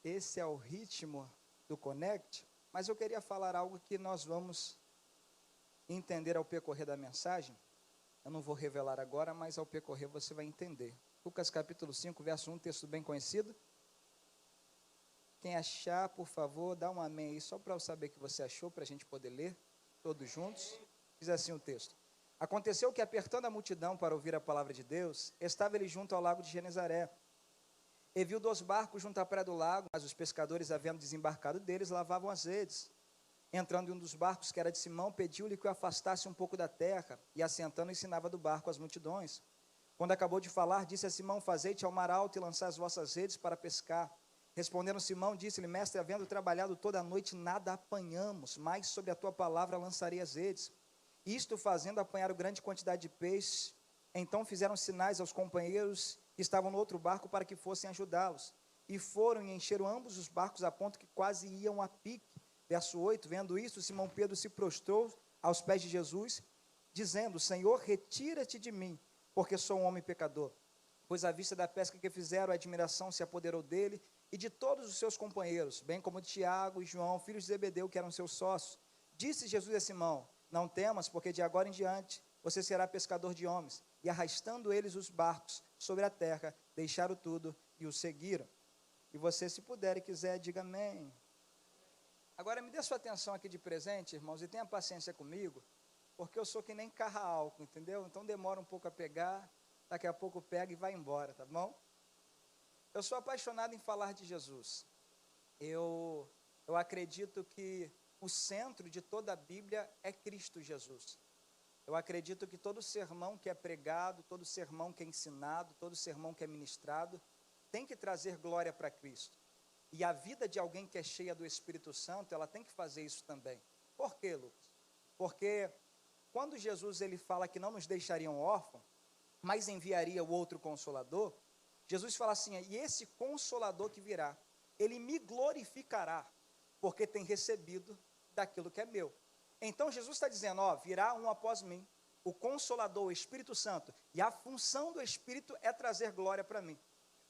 esse é o ritmo do Connect, mas eu queria falar algo que nós vamos entender ao percorrer da mensagem. Eu não vou revelar agora, mas ao percorrer você vai entender. Lucas capítulo 5, verso 1, texto bem conhecido. Quem achar, por favor, dá um amém aí, só para eu saber que você achou, para a gente poder ler, todos juntos. Diz assim o texto: Aconteceu que, apertando a multidão para ouvir a palavra de Deus, estava ele junto ao lago de Genezaré, e viu 2 barcos junto à praia do lago, mas os pescadores, havendo desembarcado deles, lavavam as redes. Entrando em um dos barcos, que era de Simão, pediu-lhe que o afastasse um pouco da terra, e assentando ensinava do barco as multidões. Quando acabou de falar, disse a Simão: Fazei-te ao mar alto e lançai as vossas redes para pescar. Respondendo Simão, disse-lhe: Mestre, havendo trabalhado toda a noite, nada apanhamos, mas sobre a tua palavra lançarei as redes. Isto fazendo, apanharam grande quantidade de peixe. Então fizeram sinais aos companheiros que estavam no outro barco para que fossem ajudá-los. E foram e encheram ambos os barcos a ponto que quase iam a pique. Verso 8, vendo isso, Simão Pedro se prostrou aos pés de Jesus, dizendo: Senhor, retira-te de mim, porque sou um homem pecador. Pois à vista da pesca que fizeram, a admiração se apoderou dele e de todos os seus companheiros, bem como de Tiago e João, filhos de Zebedeu, que eram seus sócios. Disse Jesus a Simão: Não temas, porque de agora em diante você será pescador de homens. E arrastando eles os barcos sobre a terra, deixaram tudo e o seguiram. E você, se puder e quiser, diga amém. Agora me dê sua atenção aqui de presente, irmãos, e tenha paciência comigo, porque eu sou que nem carro a álcool, entendeu? Então demora um pouco a pegar, daqui a pouco pega e vai embora, tá bom? Eu sou apaixonado em falar de Jesus. Eu acredito que o centro de toda a Bíblia é Cristo Jesus. Eu acredito que todo sermão que é pregado, todo sermão que é ensinado, todo sermão que é ministrado, tem que trazer glória para Cristo. E a vida de alguém que é cheia do Espírito Santo, ela tem que fazer isso também. Por quê, Lucas? Porque quando Jesus ele fala que não nos deixaria órfãos, mas enviaria o outro Consolador, Jesus fala assim: e esse Consolador que virá, ele me glorificará, porque tem recebido daquilo que é meu. Então Jesus está dizendo: virá um após mim, o Consolador, o Espírito Santo, e a função do Espírito é trazer glória para mim.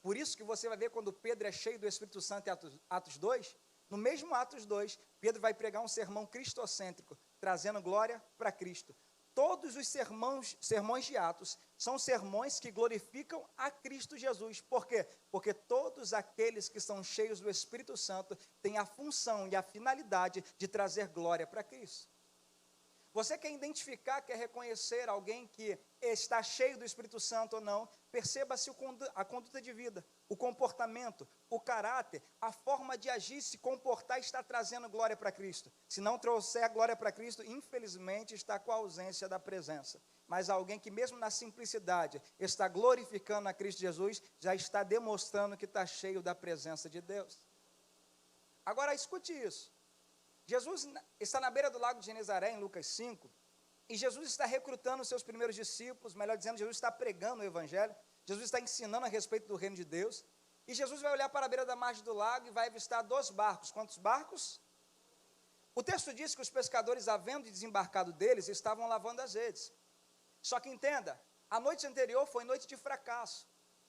Por isso que você vai ver quando Pedro é cheio do Espírito Santo em Atos 2, no mesmo Atos 2, Pedro vai pregar um sermão cristocêntrico, trazendo glória para Cristo. Todos os sermões de Atos são sermões que glorificam a Cristo Jesus. Por quê? Porque todos aqueles que são cheios do Espírito Santo têm a função e a finalidade de trazer glória para Cristo. Você quer identificar, quer reconhecer alguém que está cheio do Espírito Santo ou não, perceba-se a conduta de vida, o comportamento, o caráter, a forma de agir, se comportar, está trazendo glória para Cristo. Se não trouxer glória para Cristo, infelizmente está com a ausência da presença. Mas alguém que mesmo na simplicidade está glorificando a Cristo Jesus, já está demonstrando que está cheio da presença de Deus. Agora escute isso. Jesus está na beira do lago de Genezaré, em Lucas 5, e Jesus está recrutando os seus primeiros discípulos, melhor dizendo, Jesus está pregando o Evangelho, Jesus está ensinando a respeito do reino de Deus, e Jesus vai olhar para a beira da margem do lago e vai avistar 2 barcos. Quantos barcos? O texto diz que os pescadores, havendo desembarcado deles, estavam lavando as redes. Só que entenda, a noite anterior foi noite de fracasso,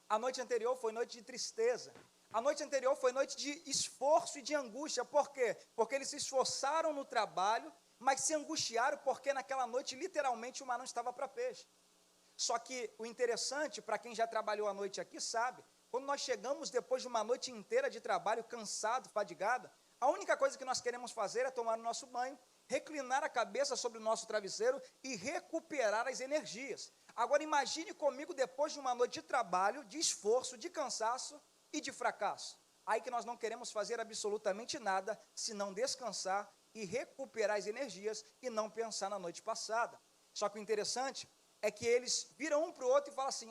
a noite anterior foi noite de tristeza, a noite anterior foi noite de esforço e de angústia. Por quê? Porque eles se esforçaram no trabalho, mas se angustiaram porque naquela noite, literalmente, o mar não estava para peixe. Só que o interessante, para quem já trabalhou a noite aqui, sabe, quando nós chegamos depois de uma noite inteira de trabalho, cansado, fadigado, a única coisa que nós queremos fazer é tomar o nosso banho, reclinar a cabeça sobre o nosso travesseiro e recuperar as energias. Agora imagine comigo depois de uma noite de trabalho, de esforço, de cansaço e de fracasso. Aí que nós não queremos fazer absolutamente nada, senão descansar e recuperar as energias e não pensar na noite passada. Só que o interessante é que eles viram um para o outro e falam assim: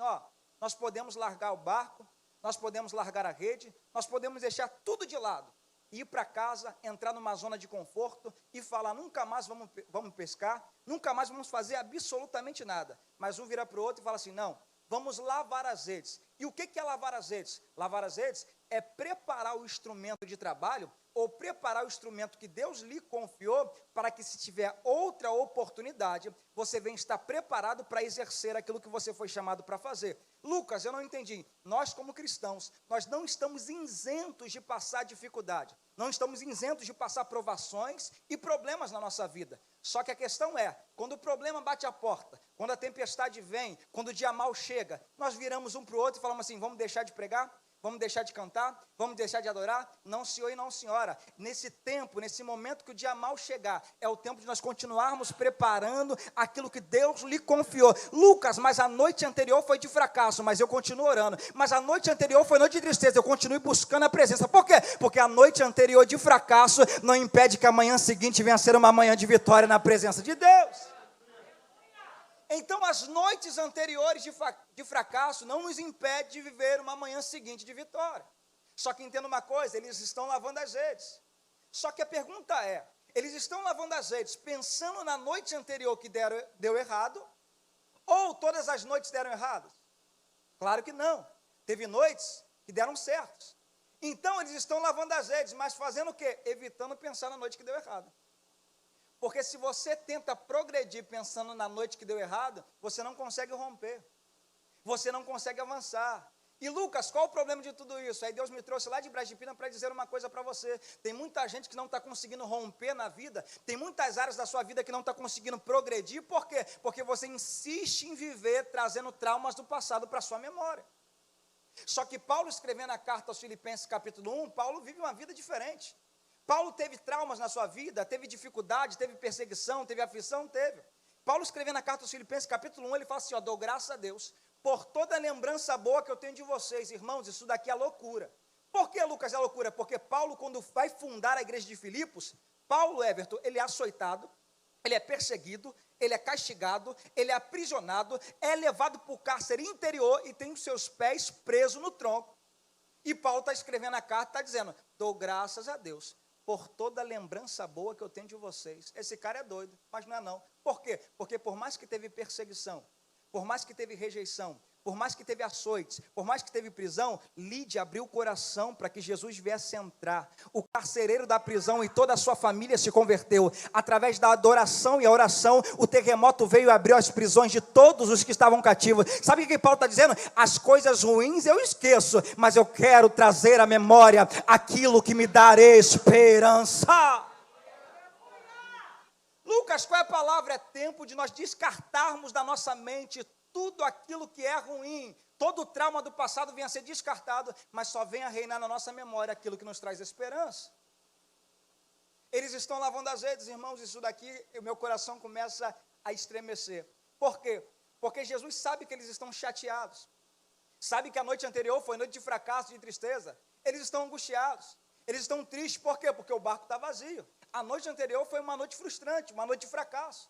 nós podemos largar o barco, nós podemos largar a rede, nós podemos deixar tudo de lado, ir para casa, entrar numa zona de conforto e falar: nunca mais vamos pescar, nunca mais vamos fazer absolutamente nada. Mas um vira para o outro e fala assim: não, vamos lavar as redes. E o que é lavar as redes? Lavar as redes é preparar o instrumento de trabalho, ou preparar o instrumento que Deus lhe confiou, para que se tiver outra oportunidade, você venha estar preparado para exercer aquilo que você foi chamado para fazer. Lucas, eu não entendi. Nós, como cristãos, nós não estamos isentos de passar dificuldade, não estamos isentos de passar provações e problemas na nossa vida. Só que a questão é, quando o problema bate a porta, quando a tempestade vem, quando o dia mau chega, nós viramos um para o outro e falamos assim, vamos deixar de pregar? Vamos deixar de cantar? Vamos deixar de adorar? Não, senhor e não, senhora. Nesse tempo, nesse momento que o dia mau chegar, é o tempo de nós continuarmos preparando aquilo que Deus lhe confiou. Lucas, mas a noite anterior foi de fracasso, mas eu continuo orando. Mas a noite anterior foi noite de tristeza, eu continuo buscando a presença. Por quê? Porque a noite anterior de fracasso não impede que a manhã seguinte venha a ser uma manhã de vitória na presença de Deus. Então, as noites anteriores de fracasso não nos impedem de viver uma manhã seguinte de vitória. Só que entenda uma coisa, eles estão lavando as redes. Só que a pergunta é, eles estão lavando as redes pensando na noite anterior que deu errado, ou todas as noites deram erradas? Claro que não. Teve noites que deram certos. Então, eles estão lavando as redes, mas fazendo o quê? Evitando pensar na noite que deu errado. Porque se você tenta progredir pensando na noite que deu errado, você não consegue romper, você não consegue avançar. E Lucas, qual o problema de tudo isso? Aí Deus me trouxe lá de Braz de Pina para dizer uma coisa para você. Tem muita gente que não está conseguindo romper na vida, tem muitas áreas da sua vida que não está conseguindo progredir, por quê? Porque você insiste em viver trazendo traumas do passado para a sua memória. Só que Paulo, escrevendo a carta aos Filipenses capítulo 1, Paulo vive uma vida diferente. Paulo teve traumas na sua vida, teve dificuldade, teve perseguição, teve aflição, teve. Paulo escrevendo a carta aos Filipenses, capítulo 1, ele fala assim, dou graças a Deus, por toda a lembrança boa que eu tenho de vocês, irmãos, isso daqui é loucura. Por que, Lucas, é loucura? Porque Paulo, quando vai fundar a igreja de Filipos, Paulo, Everton, ele é açoitado, ele é perseguido, ele é castigado, ele é aprisionado, é levado para o cárcere interior e tem os seus pés presos no tronco. E Paulo está escrevendo a carta, está dizendo, dou graças a Deus por toda a lembrança boa que eu tenho de vocês. Esse cara é doido, mas não é não. Por quê? Porque por mais que teve perseguição, por mais que teve rejeição, por mais que teve açoites, por mais que teve prisão, Lídia abriu o coração para que Jesus viesse entrar. O carcereiro da prisão e toda a sua família se converteu. Através da adoração e a oração, o terremoto veio e abriu as prisões de todos os que estavam cativos. Sabe o que Paulo está dizendo? As coisas ruins eu esqueço, mas eu quero trazer à memória aquilo que me dá esperança. Lucas, qual é a palavra? É tempo de nós descartarmos da nossa mente tudo aquilo que é ruim, todo o trauma do passado venha a ser descartado, mas só venha a reinar na nossa memória aquilo que nos traz esperança. Eles estão lavando as redes, irmãos, isso daqui, o meu coração começa a estremecer. Por quê? Porque Jesus sabe que eles estão chateados, sabe que a noite anterior foi noite de fracasso, de tristeza, eles estão angustiados, eles estão tristes, por quê? Porque o barco está vazio. A noite anterior foi uma noite frustrante, uma noite de fracasso.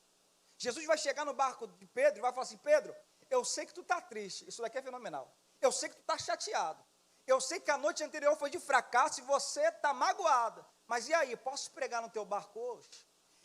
Jesus vai chegar no barco de Pedro e vai falar assim, Pedro, eu sei que tu está triste, isso daqui é fenomenal, eu sei que tu está chateado, eu sei que a noite anterior foi de fracasso e você está magoado, mas e aí, posso pregar no teu barco hoje?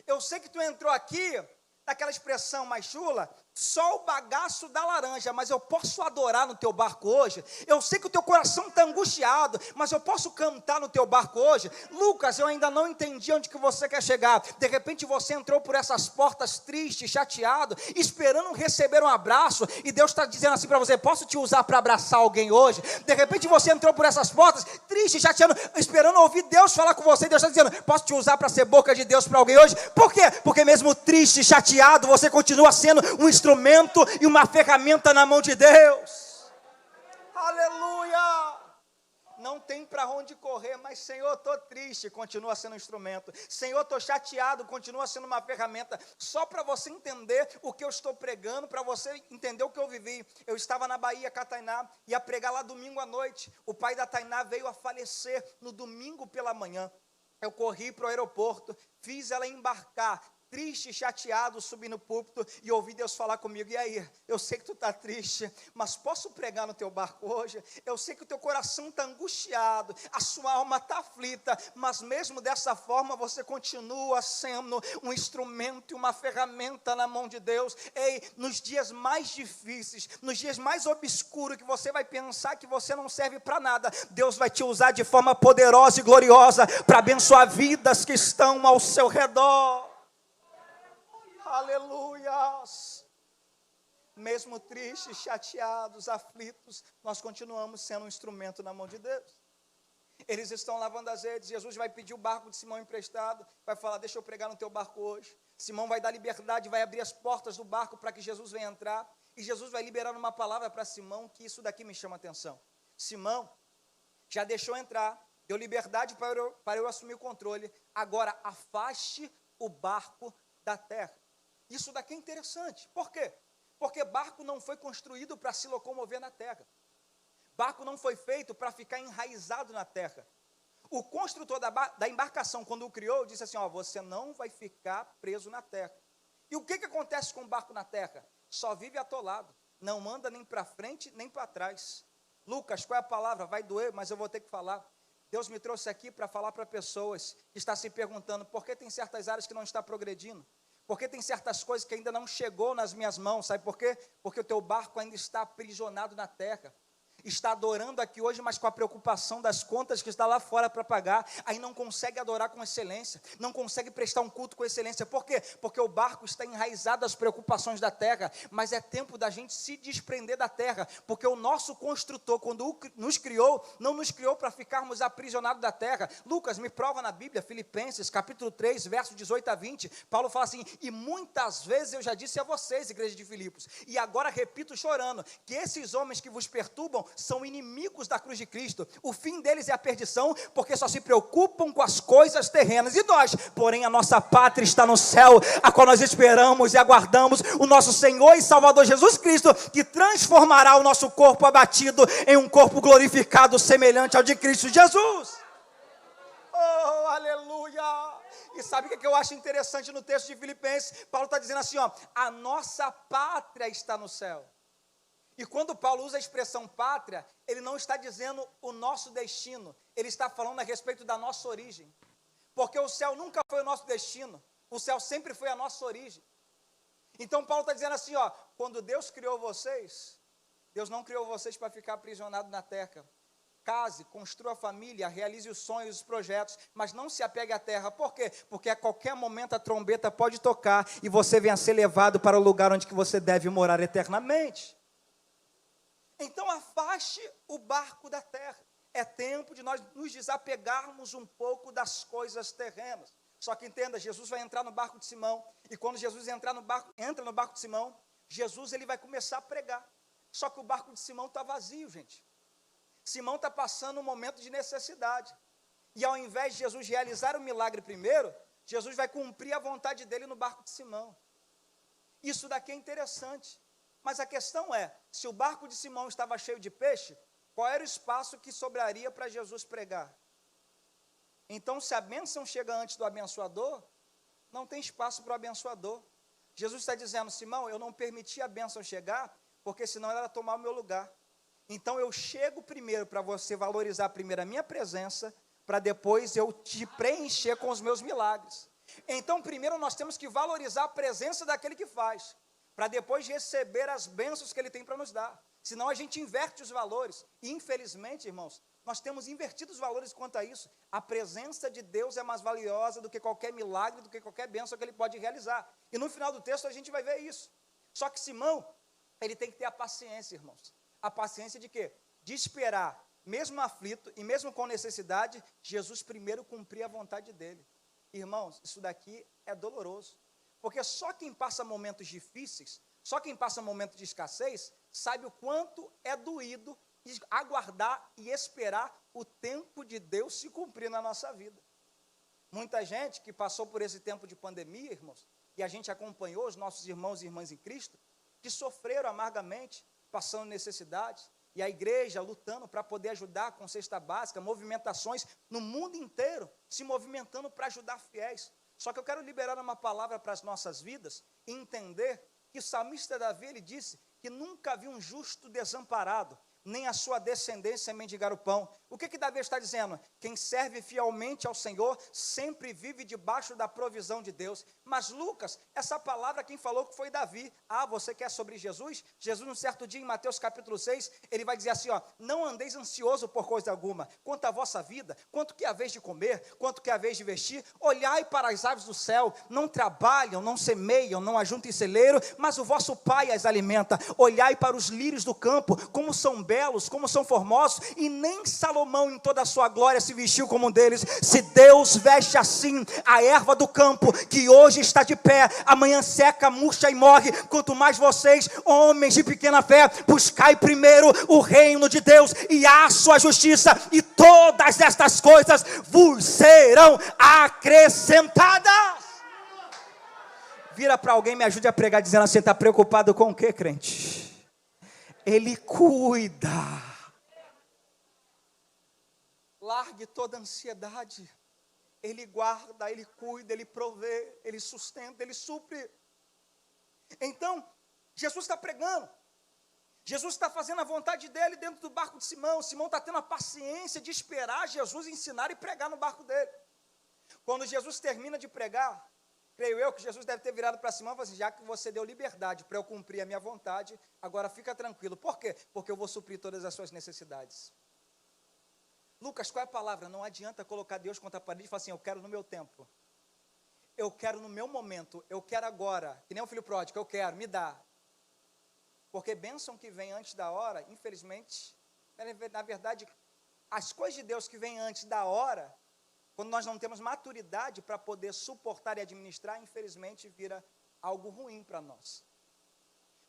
Eu sei que tu entrou aqui, daquela expressão mais chula, só o bagaço da laranja, mas eu posso adorar no teu barco hoje? Eu sei que o teu coração está angustiado, mas eu posso cantar no teu barco hoje? Lucas, eu ainda não entendi onde que você quer chegar. De repente você entrou por essas portas triste, chateado, esperando receber um abraço, e Deus está dizendo assim para você, posso te usar para abraçar alguém hoje? De repente você entrou por essas portas, triste, chateado, esperando ouvir Deus falar com você, Deus está dizendo, posso te usar para ser boca de Deus para alguém hoje? Por quê? Porque mesmo triste, chateado, você continua sendo um instrumento e uma ferramenta na mão de Deus. Aleluia! Não tem para onde correr, mas Senhor, estou triste, continua sendo um instrumento. Senhor, estou chateado, continua sendo uma ferramenta. Só para você entender o que eu estou pregando, para você entender o que eu vivi. Eu estava na Bahia, com a Tainá, ia pregar lá domingo à noite. O pai da Tainá veio a falecer no domingo pela manhã. Eu corri para o aeroporto, fiz ela embarcar. triste, chateado, subir no púlpito e ouvir Deus falar comigo: e aí, eu sei que tu está triste, mas posso pregar no teu barco hoje? Eu sei que o teu coração está angustiado, a sua alma está aflita, mas mesmo dessa forma você continua sendo um instrumento e uma ferramenta na mão de Deus. Ei, nos dias mais difíceis, nos dias mais obscuros, que você vai pensar que você não serve para nada, Deus vai te usar de forma poderosa e gloriosa para abençoar vidas que estão ao seu redor. Aleluias! Mesmo tristes, chateados, aflitos, nós continuamos sendo um instrumento na mão de Deus. Eles estão lavando as redes, Jesus vai pedir o barco de Simão emprestado, vai falar: deixa eu pregar no teu barco hoje. Simão vai dar liberdade, vai abrir as portas do barco para que Jesus venha entrar, e Jesus vai liberar uma palavra para Simão, que isso daqui me chama a atenção. Simão já deixou entrar, deu liberdade para eu assumir o controle, agora afaste o barco da terra. Isso daqui é interessante. Por quê? Porque barco não foi construído para se locomover na terra. Barco não foi feito para ficar enraizado na terra. O construtor da embarcação, quando o criou, disse assim: você não vai ficar preso na terra. E o que acontece com o barco na terra? Só vive atolado, não anda nem para frente, nem para trás. Lucas, qual é a palavra? Vai doer, mas eu vou ter que falar. Deus me trouxe aqui para falar para pessoas que estão se perguntando: por que tem certas áreas que não está progredindo? Porque tem certas coisas que ainda não chegou nas minhas mãos, sabe por quê? Porque o teu barco ainda está aprisionado na terra. Está adorando aqui hoje, mas com a preocupação das contas que está lá fora para pagar, aí não consegue adorar com excelência, não consegue prestar um culto com excelência. Por quê? Porque o barco está enraizado às preocupações da terra, mas é tempo da gente se desprender da terra, porque o nosso construtor, quando nos criou, não nos criou para ficarmos aprisionados da terra. Lucas, me prova na Bíblia, Filipenses, capítulo 3, verso 18 a 20, Paulo fala assim: e muitas vezes eu já disse a vocês, igreja de Filipos, e agora repito chorando, que esses homens que vos perturbam são inimigos da cruz de Cristo. O fim deles é a perdição, porque só se preocupam com as coisas terrenas. E nós, porém, a nossa pátria está no céu, a qual nós esperamos e aguardamos o nosso Senhor e Salvador Jesus Cristo, que transformará o nosso corpo abatido em um corpo glorificado, semelhante ao de Cristo Jesus. Oh, aleluia! E sabe o que eu acho interessante no texto de Filipenses? Paulo está dizendo assim: a nossa pátria está no céu. E quando Paulo usa a expressão pátria, ele não está dizendo o nosso destino, ele está falando a respeito da nossa origem. Porque o céu nunca foi o nosso destino, o céu sempre foi a nossa origem. Então Paulo está dizendo assim: quando Deus criou vocês, Deus não criou vocês para ficar aprisionado na terra. Case, construa a família, realize os sonhos, os projetos, mas não se apegue à terra. Por quê? Porque a qualquer momento a trombeta pode tocar e você venha a ser levado para o lugar onde que você deve morar eternamente. Então afaste o barco da terra. É tempo de nós nos desapegarmos um pouco das coisas terrenas. Só que entenda, Jesus vai entrar no barco de Simão, e quando Jesus entra no barco de Simão, Jesus ele vai começar a pregar. Só que o barco de Simão está vazio, gente. Simão está passando um momento de necessidade. E ao invés de Jesus realizar o milagre primeiro, Jesus vai cumprir a vontade dele no barco de Simão. Isso daqui é interessante. Mas a questão é, se o barco de Simão estava cheio de peixe, qual era o espaço que sobraria para Jesus pregar? Então, se a bênção chega antes do abençoador, não tem espaço para o abençoador. Jesus está dizendo: Simão, eu não permiti a bênção chegar, porque senão ela ia tomar o meu lugar. Então, eu chego primeiro para você valorizar primeiro a minha presença, para depois eu te preencher com os meus milagres. Então, primeiro nós temos que valorizar a presença daquele que faz, para depois receber as bênçãos que ele tem para nos dar. Senão a gente inverte os valores. E infelizmente, irmãos, nós temos invertido os valores quanto a isso. A presença de Deus é mais valiosa do que qualquer milagre, do que qualquer bênção que ele pode realizar. E no final do texto a gente vai ver isso. Só que Simão, ele tem que ter a paciência, irmãos. A paciência de quê? De esperar, mesmo aflito e mesmo com necessidade, Jesus primeiro cumprir a vontade dele. Irmãos, isso daqui é doloroso. Porque só quem passa momentos difíceis, só quem passa momentos de escassez, sabe o quanto é doído aguardar e esperar o tempo de Deus se cumprir na nossa vida. Muita gente que passou por esse tempo de pandemia, irmãos, e a gente acompanhou os nossos irmãos e irmãs em Cristo, que sofreram amargamente, passando necessidades, e a igreja lutando para poder ajudar com cesta básica, movimentações no mundo inteiro, se movimentando para ajudar fiéis. Só que eu quero liberar uma palavra para as nossas vidas e entender que o salmista Davi, ele disse que nunca viu um justo desamparado, nem a sua descendência mendigar o pão. O que Davi está dizendo? Quem serve fielmente ao Senhor, sempre vive debaixo da provisão de Deus. Mas Lucas, essa palavra quem falou que foi Davi. Você quer sobre Jesus? Jesus, um certo dia, em Mateus capítulo 6, ele vai dizer assim, não andeis ansioso por coisa alguma, quanto à vossa vida, quanto que é a vez de comer, quanto que é a vez de vestir, olhai para as aves do céu, não trabalham, não semeiam, não ajuntam em celeiro, mas o vosso Pai as alimenta. Olhai para os lírios do campo, como são belos, como são formosos, e nem Salomão em toda a sua glória se vestiu como um deles. Se Deus veste assim a erva do campo, que hoje está de pé, amanhã seca, murcha e morre, quanto mais vocês, homens de pequena fé, buscai primeiro o reino de Deus e a sua justiça, e todas estas coisas vos serão acrescentadas. Vira para alguém, me ajude a pregar, dizendo assim: está preocupado com o que, crente? Ele cuida. Largue toda ansiedade. Ele guarda, Ele cuida, Ele provê, Ele sustenta, Ele supre. Então, Jesus está pregando. Jesus está fazendo a vontade dele dentro do barco de Simão. Simão está tendo a paciência de esperar Jesus ensinar e pregar no barco dele. Quando Jesus termina de pregar, creio eu que Jesus deve ter virado para Simão e falado assim: já que você deu liberdade para eu cumprir a minha vontade, agora fica tranquilo. Por quê? Porque eu vou suprir todas as suas necessidades. Lucas, qual é a palavra? Não adianta colocar Deus contra a parede e falar assim: eu quero no meu tempo, eu quero no meu momento, eu quero agora, que nem o filho pródigo, eu quero, me dá. Porque bênção que vem antes da hora, infelizmente, na verdade, as coisas de Deus que vêm antes da hora, quando nós não temos maturidade para poder suportar e administrar, infelizmente vira algo ruim para nós.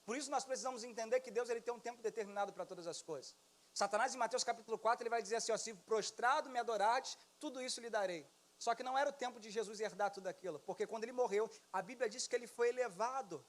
Por isso nós precisamos entender que Deus ele tem um tempo determinado para todas as coisas. Satanás, em Mateus capítulo 4, ele vai dizer assim: se prostrado me adorares, tudo isso lhe darei. Só que não era o tempo de Jesus herdar tudo aquilo, porque quando ele morreu, a Bíblia diz que ele foi elevado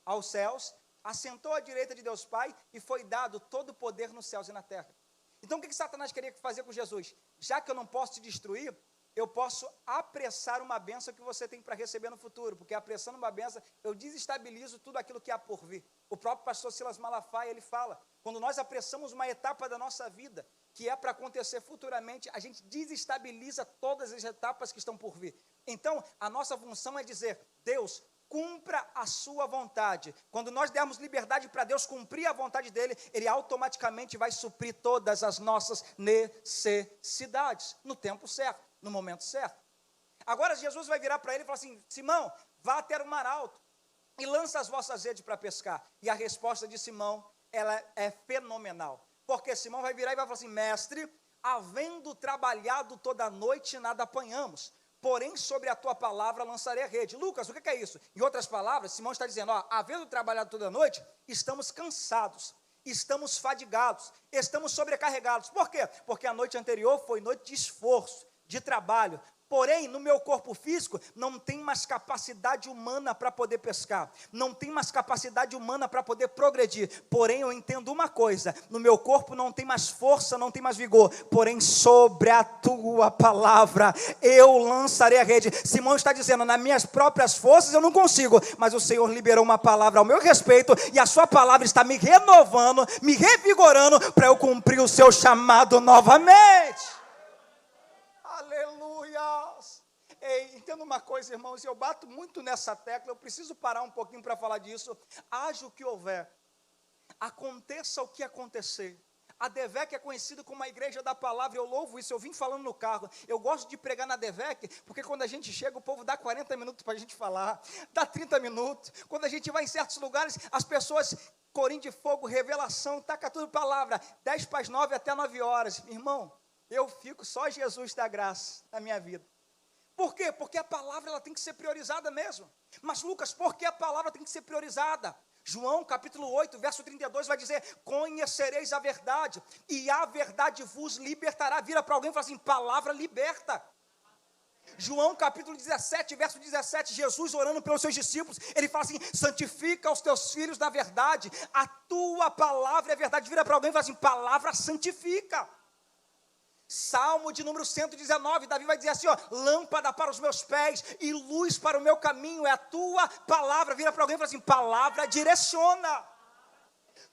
aos céus, assentou à direita de Deus Pai e foi dado todo o poder nos céus e na terra. Então o que Satanás queria fazer com Jesus? Já que eu não posso te destruir, eu posso apressar uma bênção que você tem para receber no futuro, porque apressando uma bênção, eu desestabilizo tudo aquilo que há por vir. O próprio pastor Silas Malafaia, ele fala, quando nós apressamos uma etapa da nossa vida, que é para acontecer futuramente, a gente desestabiliza todas as etapas que estão por vir. Então, a nossa função é dizer: Deus, cumpra a sua vontade. Quando nós dermos liberdade para Deus cumprir a vontade dele, ele automaticamente vai suprir todas as nossas necessidades, no tempo certo, no momento certo. Agora Jesus vai virar para ele e falar assim: Simão, vá até o mar alto e lança as vossas redes para pescar. E a resposta de Simão, ela é fenomenal, porque Simão vai virar e vai falar assim: mestre, havendo trabalhado toda a noite, nada apanhamos, porém sobre a tua palavra lançarei a rede. Lucas, o que é isso? Em outras palavras, Simão está dizendo: havendo trabalhado toda a noite, estamos cansados, estamos fadigados, estamos sobrecarregados. Por quê? Porque a noite anterior foi noite de esforço, de trabalho. Porém, no meu corpo físico, não tem mais capacidade humana para poder pescar, não tem mais capacidade humana para poder progredir. Porém, eu entendo uma coisa: no meu corpo não tem mais força, não tem mais vigor, porém, sobre a tua palavra, eu lançarei a rede. Simão está dizendo: nas minhas próprias forças eu não consigo, mas o Senhor liberou uma palavra ao meu respeito, e a sua palavra está me renovando, me revigorando, para eu cumprir o seu chamado novamente. Entenda uma coisa, irmãos, eu bato muito nessa tecla, eu preciso parar um pouquinho para falar disso. Haja o que houver, aconteça o que acontecer, a DEVEC é conhecida como a igreja da palavra. Eu louvo isso, eu vim falando no carro, eu gosto de pregar na DEVEC, porque quando a gente chega, o povo dá 40 minutos para a gente falar, dá 30 minutos, quando a gente vai em certos lugares, as pessoas, corim de fogo, revelação, taca tudo palavra, 10 para as 9 até 9 horas, irmão, eu fico só Jesus da graça na minha vida. Por quê? Porque a palavra ela tem que ser priorizada mesmo. Mas Lucas, por que a palavra tem que ser priorizada? João capítulo 8, verso 32 vai dizer: conhecereis a verdade, e a verdade vos libertará. Vira para alguém e fala assim: palavra liberta. João capítulo 17, verso 17, Jesus orando pelos seus discípulos, ele fala assim: santifica os teus filhos na verdade, a tua palavra é verdade. Vira para alguém e fala assim: palavra santifica. Salmo de número 119, Davi vai dizer assim, ó, lâmpada para os meus pés e luz para o meu caminho, é a tua palavra. Vira para alguém e fala assim, palavra direciona.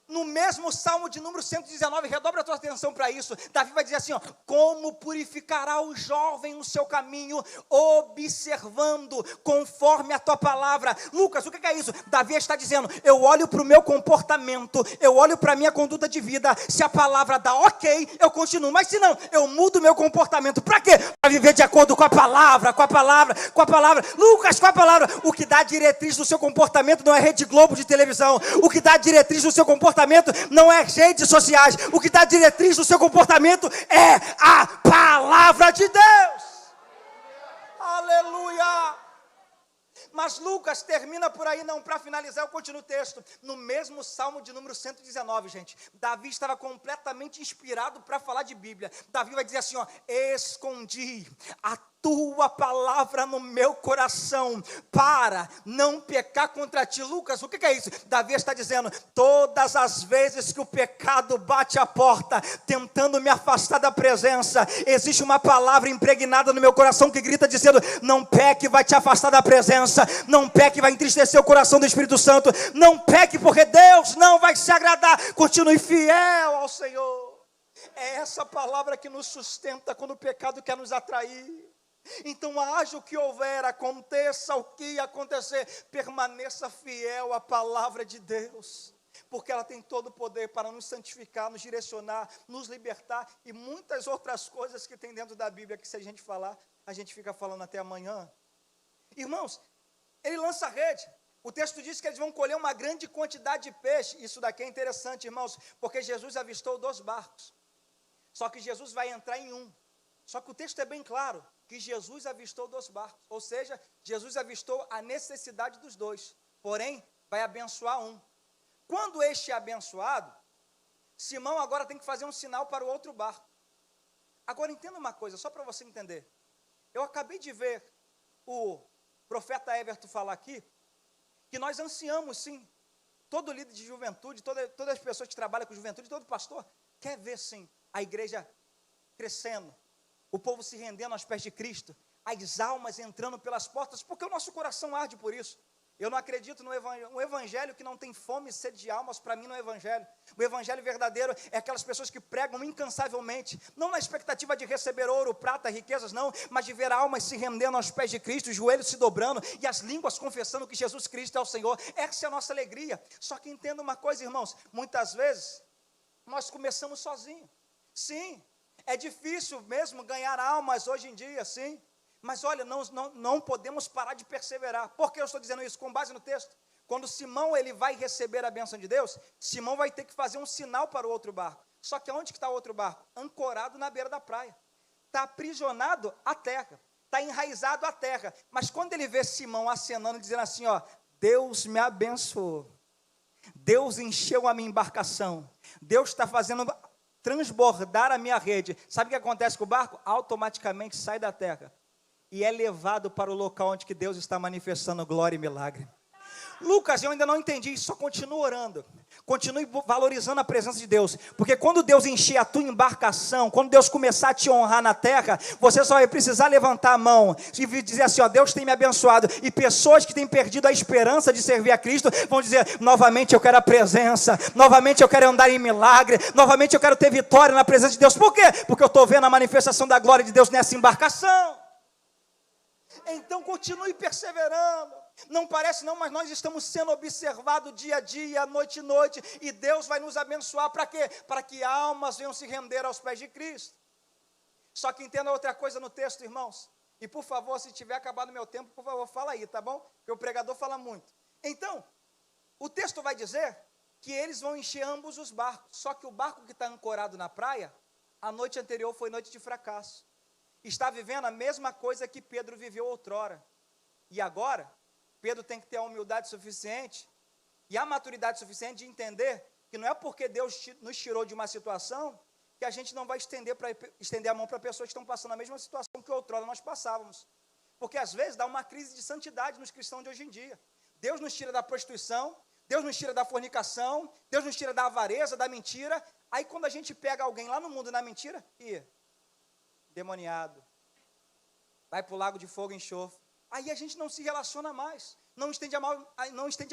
No mesmo Salmo de número 119, redobra a tua atenção para isso, Davi vai dizer assim, ó, como purificará o jovem o seu caminho, observando conforme a tua palavra. Lucas, o que é isso? Davi está dizendo, eu olho para o meu comportamento, eu olho para a minha conduta de vida, se a palavra dá ok, eu continuo, mas se não, eu mudo o meu comportamento. Para quê? Para viver de acordo com a palavra, com a palavra, com a palavra. Lucas, com a palavra. O que dá diretriz do seu comportamento não é Rede Globo de televisão, o que dá diretriz do seu comportamento não é redes sociais, o que dá diretriz do seu comportamento é a palavra de Deus. Aleluia! Mas Lucas termina por aí, não, para finalizar eu continuo o texto, no mesmo Salmo de número 119, gente, Davi estava completamente inspirado para falar de Bíblia. Davi vai dizer assim, ó, escondi a tua palavra no meu coração, para não pecar contra ti. Lucas, o que é isso? Davi está dizendo, todas as vezes que o pecado bate a porta, tentando me afastar da presença, existe uma palavra impregnada no meu coração que grita dizendo, não peque, vai te afastar da presença, não peque, vai entristecer o coração do Espírito Santo, não peque porque Deus não vai se agradar, continue fiel ao Senhor. É essa palavra que nos sustenta quando o pecado quer nos atrair. Então haja o que houver, aconteça o que acontecer, permaneça fiel à palavra de Deus, porque ela tem todo o poder para nos santificar, nos direcionar, nos libertar e muitas outras coisas que tem dentro da Bíblia, que se a gente falar, a gente fica falando até amanhã. Irmãos, ele lança a rede, o texto diz que eles vão colher uma grande quantidade de peixe. Isso daqui é interessante, irmãos, porque Jesus avistou 2 barcos, só que Jesus vai entrar em um. Só que o texto é bem claro, que Jesus avistou 2 barcos, ou seja, Jesus avistou a necessidade dos 2, porém, vai abençoar um. Quando este é abençoado, Simão agora tem que fazer um sinal para o outro barco. Agora entenda uma coisa, só para você entender, eu acabei de ver o profeta Everton falar aqui, que nós ansiamos sim, todo líder de juventude, todas as pessoas que trabalham com juventude, todo pastor, quer ver sim, a igreja crescendo, o povo se rendendo aos pés de Cristo, as almas entrando pelas portas, porque o nosso coração arde por isso. Eu não acredito no evangelho que não tem fome e sede de almas. Para mim não é evangelho. O evangelho verdadeiro é aquelas pessoas que pregam incansavelmente, não na expectativa de receber ouro, prata, riquezas, não, mas de ver almas se rendendo aos pés de Cristo, os joelhos se dobrando e as línguas confessando que Jesus Cristo é o Senhor. Essa é a nossa alegria. Só que entenda uma coisa, irmãos, muitas vezes nós começamos sozinhos. Sim, é difícil mesmo ganhar almas hoje em dia, sim. Mas olha, não podemos parar de perseverar. Por que eu estou dizendo isso? Com base no texto. Quando Simão ele vai receber a bênção de Deus, Simão vai ter que fazer um sinal para o outro barco. Só que onde que está o outro barco? Ancorado na beira da praia. Está aprisionado à terra. Está enraizado à terra. Mas quando ele vê Simão acenando, dizendo assim, ó, Deus me abençoou. Deus encheu a minha embarcação. Deus está fazendo transbordar a minha rede. Sabe o que acontece com o barco? Automaticamente sai da terra e é levado para o local onde que Deus está manifestando glória e milagre. Lucas, eu ainda não entendi, só continue orando, continue valorizando a presença de Deus, porque quando Deus encher a tua embarcação, quando Deus começar a te honrar na terra, você só vai precisar levantar a mão e dizer assim, ó, Deus tem me abençoado, e pessoas que têm perdido a esperança de servir a Cristo, vão dizer, novamente eu quero a presença, novamente eu quero andar em milagre, novamente eu quero ter vitória na presença de Deus. Por quê? Porque eu estou vendo a manifestação da glória de Deus nessa embarcação. Então continue perseverando. Não parece não, mas nós estamos sendo observados dia a dia, noite e noite, e Deus vai nos abençoar para quê? Para que almas venham se render aos pés de Cristo. Só que entenda outra coisa no texto, irmãos, e por favor, se tiver acabado o meu tempo, por favor, fala aí, tá bom? Porque o pregador fala muito. Então, o texto vai dizer que eles vão encher ambos os barcos, só que o barco que está ancorado na praia, a noite anterior foi noite de fracasso. Está vivendo a mesma coisa que Pedro viveu outrora. E agora, Pedro tem que ter a humildade suficiente e a maturidade suficiente de entender que não é porque Deus nos tirou de uma situação que a gente não vai estender a mão para pessoas que estão passando a mesma situação que outrora nós passávamos. Porque às vezes dá uma crise de santidade nos cristãos de hoje em dia. Deus nos tira da prostituição, Deus nos tira da fornicação, Deus nos tira da avareza, da mentira. Aí quando a gente pega alguém lá no mundo na mentira, demoniado, vai para o lago de fogo e enxofre. Aí a gente não se relaciona mais, não estende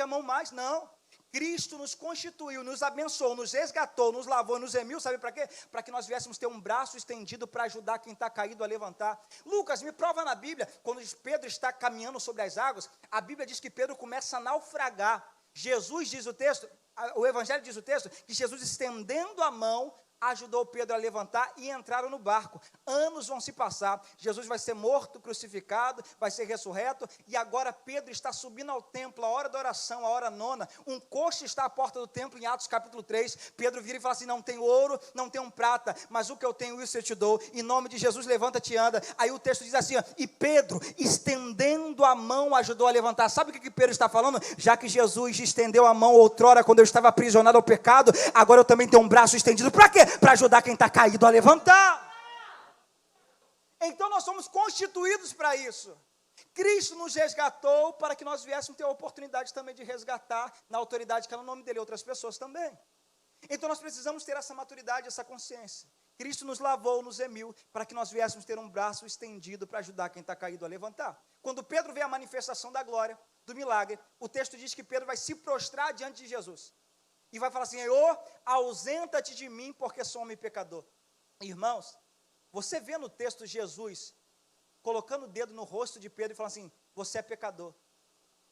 a mão mais, não. Cristo nos constituiu, nos abençoou, nos resgatou, nos lavou, nos remiu, sabe para quê? Para que nós viéssemos ter um braço estendido para ajudar quem está caído a levantar. Lucas, me prova na Bíblia, quando Pedro está caminhando sobre as águas, a Bíblia diz que Pedro começa a naufragar. Jesus diz o texto, o Evangelho diz o texto, que Jesus estendendo a mão, ajudou Pedro a levantar e entraram no barco. Anos vão se passar, Jesus vai ser morto, crucificado, vai ser ressurreto, e agora Pedro está subindo ao templo, a hora da oração, a hora nona, um coxo está à porta do templo, em Atos capítulo 3, Pedro vira e fala assim, não tem ouro, não tem prata, mas o que eu tenho, isso eu te dou, em nome de Jesus, levanta-te e anda. Aí o texto diz assim, ó, e Pedro, estendendo a mão, ajudou a levantar. Sabe o que Pedro está falando? Já que Jesus estendeu a mão outrora, quando eu estava aprisionado ao pecado, agora eu também tenho um braço estendido, para quê? Para ajudar quem está caído a levantar. Então nós somos constituídos para isso. Cristo nos resgatou para que nós viéssemos ter a oportunidade também de resgatar, na autoridade que é no nome dele, outras pessoas também. Então nós precisamos ter essa maturidade, essa consciência. Cristo nos lavou, nos remiu, para que nós viéssemos ter um braço estendido para ajudar quem está caído a levantar. Quando Pedro vê a manifestação da glória, do milagre, o texto diz que Pedro vai se prostrar diante de Jesus. E vai falar assim, Senhor, ausenta-te de mim, porque sou homem pecador. Irmãos, você vê no texto Jesus colocando o dedo no rosto de Pedro e falando assim, você é pecador,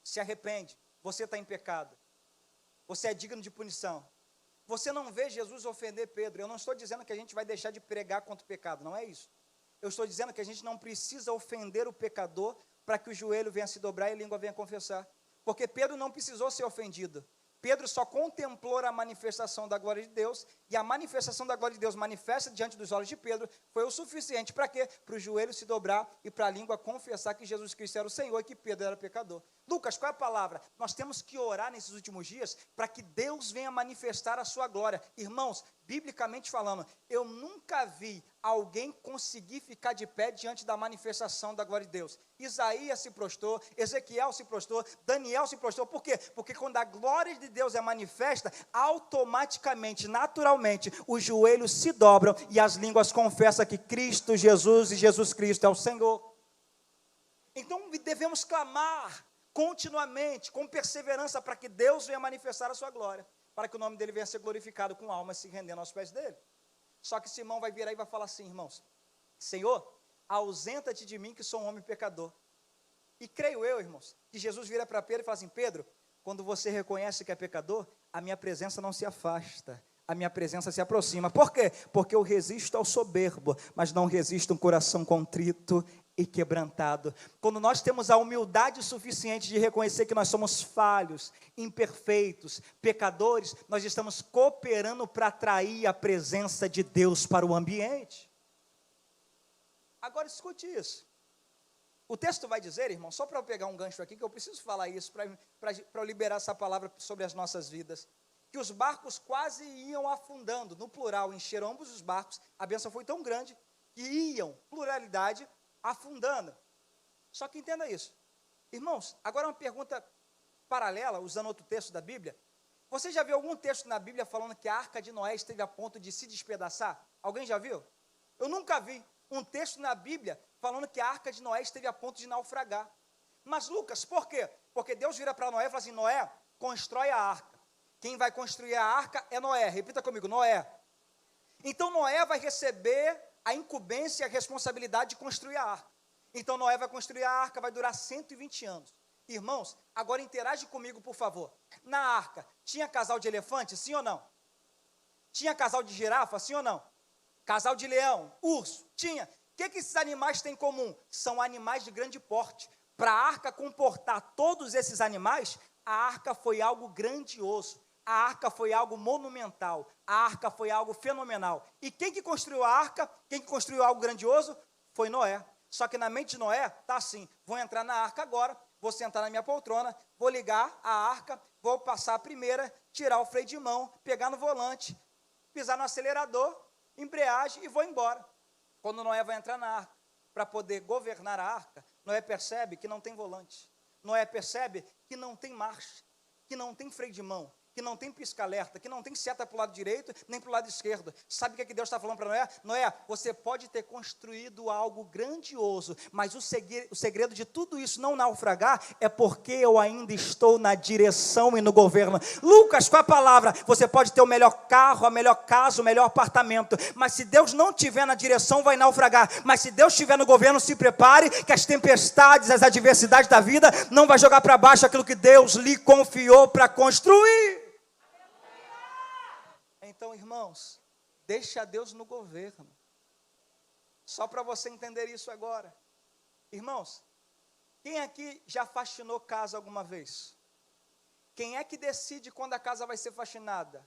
se arrepende, você está em pecado, você é digno de punição. Você não vê Jesus ofender Pedro. Eu não estou dizendo que a gente vai deixar de pregar contra o pecado, não é isso. Eu estou dizendo que a gente não precisa ofender o pecador para que o joelho venha se dobrar e a língua venha confessar. Porque Pedro não precisou ser ofendido. Pedro só contemplou a manifestação da glória de Deus, e a manifestação da glória de Deus manifesta diante dos olhos de Pedro, foi o suficiente para quê? Para o joelho se dobrar e para a língua confessar que Jesus Cristo era o Senhor e que Pedro era pecador. Lucas, qual é a palavra? Nós temos que orar nesses últimos dias para que Deus venha manifestar a sua glória. Irmãos, biblicamente falando, eu nunca vi alguém conseguir ficar de pé diante da manifestação da glória de Deus. Isaías se prostrou, Ezequiel se prostrou, Daniel se prostrou. Por quê? Porque quando a glória de Deus é manifesta, automaticamente, naturalmente, os joelhos se dobram e as línguas confessam que Cristo Jesus e Jesus Cristo é o Senhor. Então devemos clamar continuamente, com perseverança, para que Deus venha manifestar a sua glória, para que o nome dele venha a ser glorificado com almas se rendendo aos pés dele. Só que Simão vai virar e vai falar assim, irmãos, Senhor, ausenta-te de mim que sou um homem pecador. E creio eu, irmãos, que Jesus vira para Pedro e fala assim, Pedro, quando você reconhece que é pecador, a minha presença não se afasta, a minha presença se aproxima. Por quê? Porque eu resisto ao soberbo, mas não resisto a um coração contrito e quebrantado. Quando nós temos a humildade suficiente de reconhecer que nós somos falhos, imperfeitos, pecadores, nós estamos cooperando para atrair a presença de Deus para o ambiente. Agora escute isso. O texto vai dizer, irmão, só para eu pegar um gancho aqui, que eu preciso falar isso, para eu liberar essa palavra sobre as nossas vidas, que os barcos quase iam afundando, no plural, encheram ambos os barcos, a bênção foi tão grande, que iam, pluralidade, afundando. Só que entenda isso. Irmãos, agora uma pergunta paralela, usando outro texto da Bíblia. Você já viu algum texto na Bíblia falando que a arca de Noé esteve a ponto de se despedaçar? Alguém já viu? Eu nunca vi um texto na Bíblia falando que a arca de Noé esteve a ponto de naufragar. Mas Lucas, por quê? Porque Deus vira para Noé e fala assim, Noé, constrói a arca. Quem vai construir a arca é Noé. Repita comigo, Noé. Então Noé vai receber a incumbência e a responsabilidade de construir a arca. Então Noé vai construir a arca, vai durar 120 anos. Irmãos, agora interage comigo, por favor. Na arca, tinha casal de elefante, sim ou não? Tinha casal de girafa, sim ou não? Casal de leão, urso, tinha. O que esses animais têm em comum? São animais de grande porte. Para a arca comportar todos esses animais, a arca foi algo grandioso. A arca foi algo monumental, a arca foi algo fenomenal. E quem que construiu a arca, quem que construiu algo grandioso, foi Noé. Só que na mente de Noé, está assim, vou entrar na arca agora, vou sentar na minha poltrona, vou ligar a arca, vou passar a primeira, tirar o freio de mão, pegar no volante, pisar no acelerador, embreagem e vou embora. Quando Noé vai entrar na arca, para poder governar a arca, Noé percebe que não tem volante, Noé percebe que não tem marcha, que não tem freio de mão. que não tem pisca-alerta, que não tem seta para o lado direito, nem para o lado esquerdo. Sabe o que Deus está falando para Noé? Noé, você pode ter construído algo grandioso, mas o segredo de tudo isso não naufragar é porque eu ainda estou na direção e no governo. Lucas, qual é a palavra? Você pode ter o melhor carro, a melhor casa, o melhor apartamento, mas se Deus não estiver na direção, vai naufragar. Mas se Deus estiver no governo, se prepare, que as tempestades, as adversidades da vida não vai jogar para baixo aquilo que Deus lhe confiou para construir. Então, irmãos, deixa Deus no governo. Só para você entender isso agora. Irmãos, quem aqui já faxinou casa alguma vez? Quem é que decide quando a casa vai ser faxinada?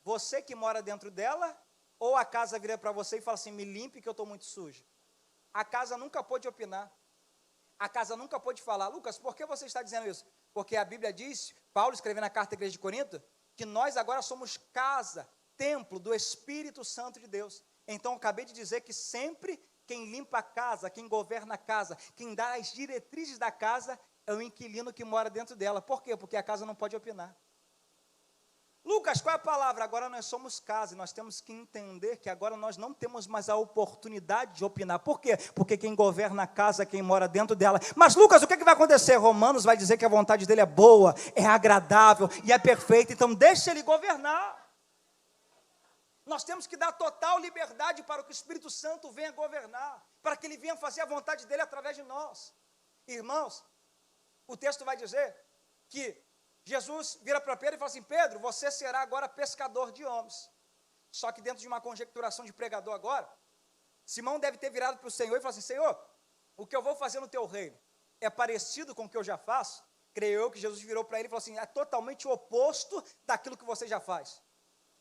Você que mora dentro dela? Ou a casa vira para você e fala assim, me limpe que eu estou muito suja? A casa nunca pôde opinar. A casa nunca pôde falar. Lucas, por que você está dizendo isso? Porque a Bíblia diz, Paulo escrevendo na carta à igreja de Corinto, que nós agora somos casa, templo do Espírito Santo de Deus. Então, eu acabei de dizer que sempre quem limpa a casa, quem governa a casa, quem dá as diretrizes da casa, é o inquilino que mora dentro dela. Por quê? Porque a casa não pode opinar. Lucas, qual é a palavra? Agora nós somos casa, e nós temos que entender que agora nós não temos mais a oportunidade de opinar. Por quê? Porque quem governa a casa, quem mora dentro dela. Mas Lucas, o que vai acontecer? Romanos vai dizer que a vontade dele é boa, é agradável e é perfeita, então deixa ele governar. Nós temos que dar total liberdade para que o Espírito Santo venha governar, para que ele venha fazer a vontade dele através de nós. Irmãos, o texto vai dizer que Jesus vira para Pedro e fala assim, Pedro, você será agora pescador de homens. Só que dentro de uma conjecturação de pregador agora, Simão deve ter virado para o Senhor e falado assim, Senhor, o que eu vou fazer no teu reino é parecido com o que eu já faço? Creio eu que Jesus virou para ele e falou assim, é totalmente o oposto daquilo que você já faz.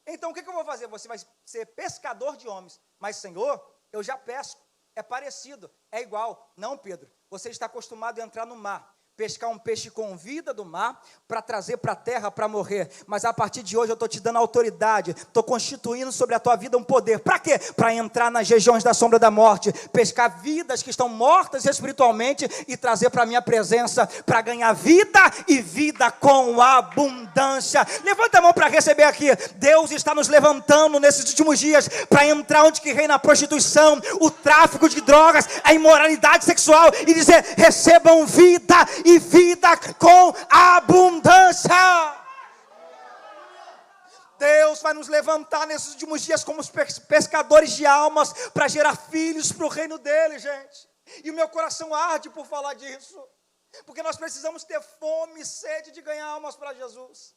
Então o que eu vou fazer? Você vai ser pescador de homens. Mas Senhor, eu já pesco, é parecido, é igual. Não, Pedro, você está acostumado a entrar no mar, pescar um peixe com vida do mar, para trazer para a terra, para morrer, mas a partir de hoje eu estou te dando autoridade, estou constituindo sobre a tua vida um poder, para quê? Para entrar nas regiões da sombra da morte, pescar vidas que estão mortas espiritualmente, e trazer para a minha presença, para ganhar vida, e vida com abundância. Levanta a mão para receber aqui. Deus está nos levantando nesses últimos dias, para entrar onde que reina a prostituição, o tráfico de drogas, a imoralidade sexual, e dizer, recebam vida, e vida com abundância. Deus vai nos levantar nesses últimos dias como os pescadores de almas, para gerar filhos para o reino dele, gente. E o meu coração arde por falar disso, porque nós precisamos ter fome e sede de ganhar almas para Jesus.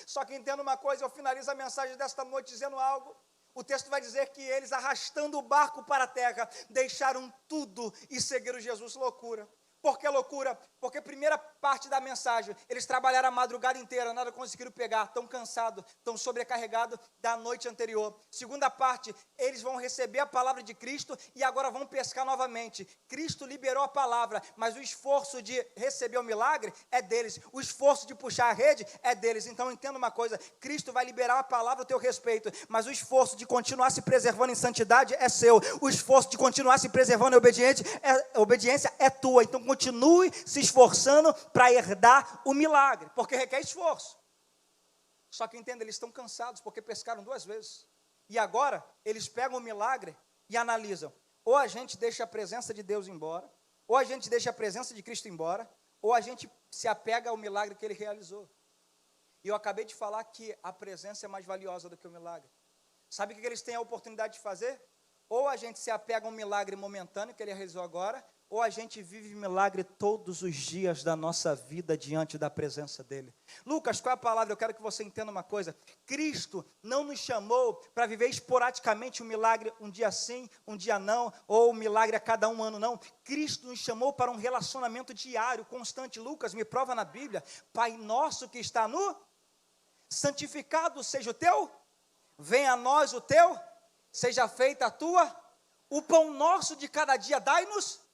Só que entenda uma coisa, eu finalizo a mensagem desta noite dizendo algo. O texto vai dizer que eles, arrastando o barco para a terra, deixaram tudo e seguiram Jesus. Loucura. Por que loucura? Porque primeira parte da mensagem, eles trabalharam a madrugada inteira, nada conseguiram pegar, estão cansados, estão sobrecarregados da noite anterior. Segunda parte, eles vão receber a palavra de Cristo e agora vão pescar novamente. Cristo liberou a palavra, mas o esforço de receber o milagre é deles, o esforço de puxar a rede é deles. Então entenda uma coisa, Cristo vai liberar a palavra a teu respeito, mas o esforço de continuar se preservando em santidade é seu, o esforço de continuar se preservando em obediência é tua. Então continue se esforçando para herdar o milagre, porque requer esforço. Só que entenda, eles estão cansados porque pescaram 2 vezes. E agora eles pegam o milagre e analisam. Ou a gente deixa a presença de Deus embora, ou a gente deixa a presença de Cristo embora, ou a gente se apega ao milagre que ele realizou. E eu acabei de falar que a presença é mais valiosa do que o milagre. Sabe o que eles têm a oportunidade de fazer? Ou a gente se apega a um milagre momentâneo que ele realizou agora, ou a gente vive milagre todos os dias da nossa vida diante da presença dele. Lucas, qual é a palavra? Eu quero que você entenda uma coisa. Cristo não nos chamou para viver esporadicamente um milagre um dia sim, um dia não, ou um milagre a cada 1 ano, não. Cristo nos chamou para um relacionamento diário, constante. Lucas, me prova na Bíblia. Pai nosso que está no, santificado seja o teu, venha a nós o teu, seja feita a tua, o pão nosso de cada dia dai-nos.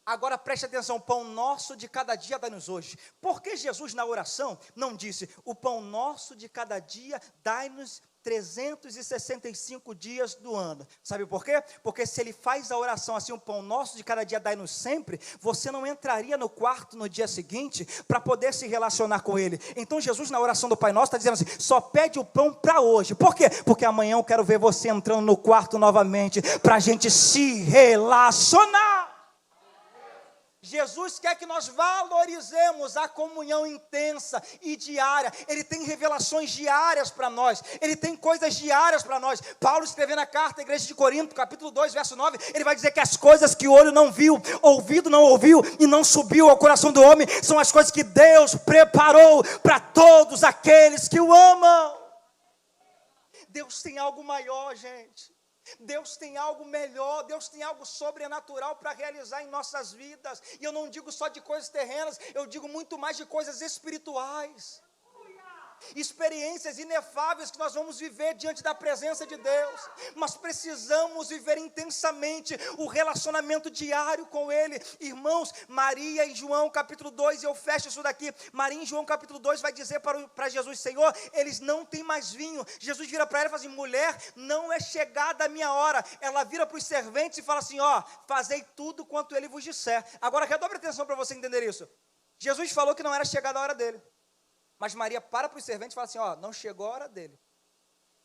Agora preste atenção, o pão nosso de cada dia dai-nos hoje. Por que Jesus na oração não disse, o pão nosso de cada dia dai-nos 365 dias do ano. Sabe por quê? Porque se ele faz a oração assim, o pão nosso de cada dia dai-nos sempre, você não entraria no quarto no dia seguinte para poder se relacionar com ele. Então Jesus na oração do Pai Nosso está dizendo assim, só pede o pão para hoje. Por quê? Porque amanhã eu quero ver você entrando no quarto novamente, para a gente se relacionar. Jesus quer que nós valorizemos a comunhão intensa e diária. Ele tem revelações diárias para nós. Ele tem coisas diárias para nós. Paulo escrevendo a carta à igreja de Corinto, capítulo 2, verso 9, ele vai dizer que as coisas que o olho não viu, ouvido não ouviu e não subiu ao coração do homem, são as coisas que Deus preparou para todos aqueles que o amam. Deus tem algo maior, gente. Deus tem algo melhor, Deus tem algo sobrenatural para realizar em nossas vidas. E eu não digo só de coisas terrenas, eu digo muito mais de coisas espirituais. Experiências inefáveis que nós vamos viver diante da presença de Deus. Mas precisamos viver intensamente o relacionamento diário com Ele. Irmãos, Maria em João capítulo 2, eu fecho isso daqui. Maria em João capítulo 2 vai dizer para Jesus, Senhor, eles não têm mais vinho. Jesus vira para ela e fala assim, mulher, não é chegada a minha hora. Ela vira para os serventes e fala assim, ó, fazei tudo quanto Ele vos disser. Agora, redobre atenção para você entender isso. Jesus falou que não era chegada a hora dele. Mas Maria para os serventes e fala assim, ó, não chegou a hora dele.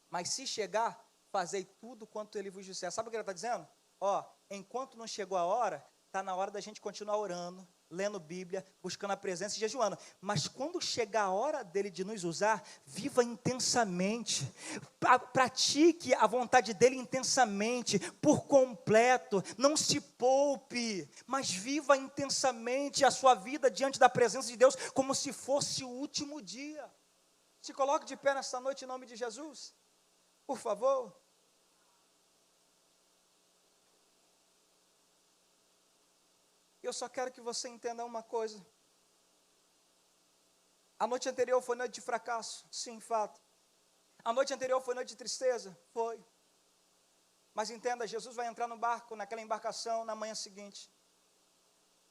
Mas se chegar, fazei tudo quanto ele vos disser. Sabe o que ela está dizendo? Ó, enquanto não chegou a hora, está na hora da gente continuar orando, lendo Bíblia, buscando a presença e jejuando. Mas quando chegar a hora dele de nos usar, viva intensamente. Pratique a vontade dele intensamente, por completo. Não se poupe, mas viva intensamente a sua vida diante da presença de Deus, como se fosse o último dia. Se coloque de pé nesta noite em nome de Jesus, por favor. Eu só quero que você entenda uma coisa. A noite anterior foi noite de fracasso, sim, fato. A noite anterior foi noite de tristeza, foi. Mas entenda, Jesus vai entrar no barco, naquela embarcação, na manhã seguinte.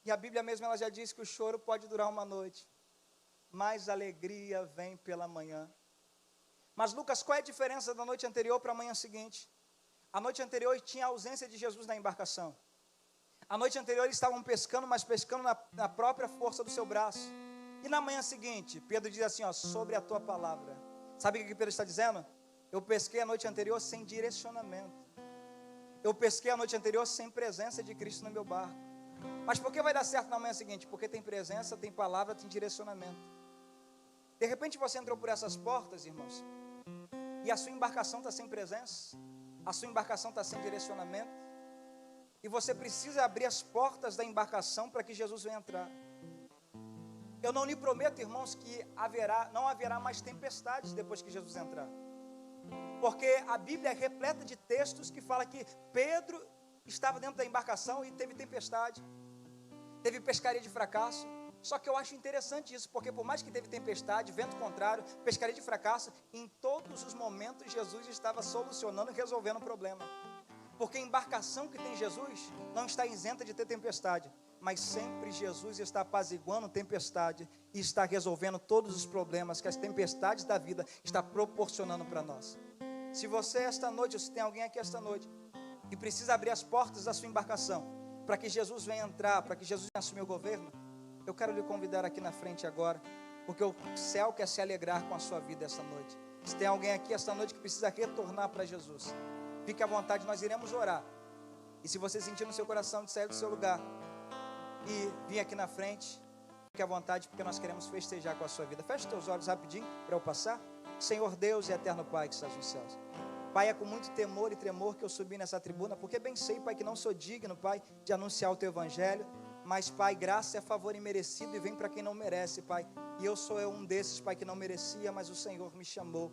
E a Bíblia mesmo, ela já diz que o choro pode durar uma noite, mas a alegria vem pela manhã. Mas Lucas, qual é a diferença da noite anterior para a manhã seguinte? A noite anterior tinha a ausência de Jesus na embarcação. A noite anterior eles estavam pescando, mas pescando na própria força do seu braço. E na manhã seguinte, Pedro diz assim, ó, sobre a tua palavra. Sabe o que Pedro está dizendo? Eu pesquei a noite anterior sem direcionamento. Eu pesquei a noite anterior sem presença de Cristo no meu barco. Mas por que vai dar certo na manhã seguinte? Porque tem presença, tem palavra, tem direcionamento. De repente você entrou por essas portas, irmãos, e a sua embarcação está sem presença, a sua embarcação está sem direcionamento. E você precisa abrir as portas da embarcação para que Jesus venha entrar. Eu não lhe prometo, irmãos, que não haverá mais tempestades depois que Jesus entrar. Porque a Bíblia é repleta de textos que fala que Pedro estava dentro da embarcação e teve tempestade. Teve pescaria de fracasso. Só que eu acho interessante isso, porque por mais que teve tempestade, vento contrário, pescaria de fracasso, em todos os momentos Jesus estava solucionando e resolvendo o problema. Porque a embarcação que tem Jesus não está isenta de ter tempestade, mas sempre Jesus está apaziguando tempestade e está resolvendo todos os problemas que as tempestades da vida estão proporcionando para nós. Se você esta noite, ou se tem alguém aqui esta noite, que precisa abrir as portas da sua embarcação, para que Jesus venha entrar, para que Jesus venha assumir o governo, eu quero lhe convidar aqui na frente agora, porque o céu quer se alegrar com a sua vida esta noite. Se tem alguém aqui esta noite que precisa retornar para Jesus, fique à vontade, nós iremos orar. E se você sentir no seu coração de sair do seu lugar e vir aqui na frente, fique à vontade, porque nós queremos festejar com a sua vida. Feche os teus olhos rapidinho para eu passar. Senhor Deus e eterno Pai que estás nos céus. Pai, é com muito temor e tremor que eu subi nessa tribuna, porque bem sei, Pai, que não sou digno, Pai, de anunciar o Teu Evangelho. Mas, Pai, graça é favor imerecido e vem para quem não merece, Pai. E eu sou um desses, Pai, que não merecia, mas o Senhor me chamou.